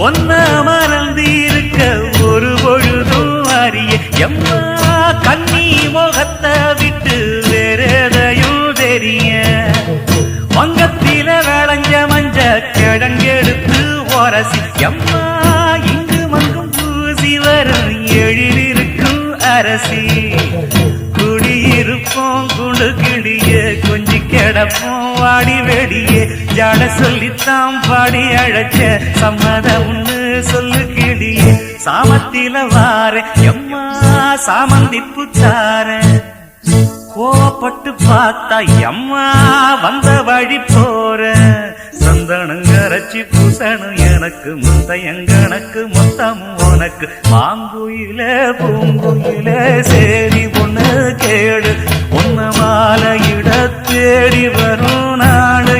ஒன்ன மறந்திருக்க ஒரு பொழுதும் அறிய எம்மா கண்ணி முகத்தை விட்டு வேறெதையும் தெரிய வங்கத்தில விளைஞ்ச மஞ்ச கிழங்கெடுத்து உரசி எம்மா இங்கு மங்கும் பூசி வரும் எழிலிருக்கும் அரசி குடியிருப்போம் குண்டு கிளிய கொஞ்சி கிடப்போம் வாடி வெடியே ஜாட சொல்லித்தான் பாடி அழைச்ச சம்மதம்னு சொல்லு கிளியே சாமத்தில வார எம்மா சாமந்தி புத்தார கோவப்பட்டு பார்த்தா எம்மா வந்த வழி போற சந்தனம் கரைச்சி பூசணும் எனக்கு முத்தையங்கணக்கு மொத்தம் உனக்கு மாங்குயில பூங்குயில சேரி பொண்ணு கேடு பொண்ணு மாலையிட தேடி வரும் நாடு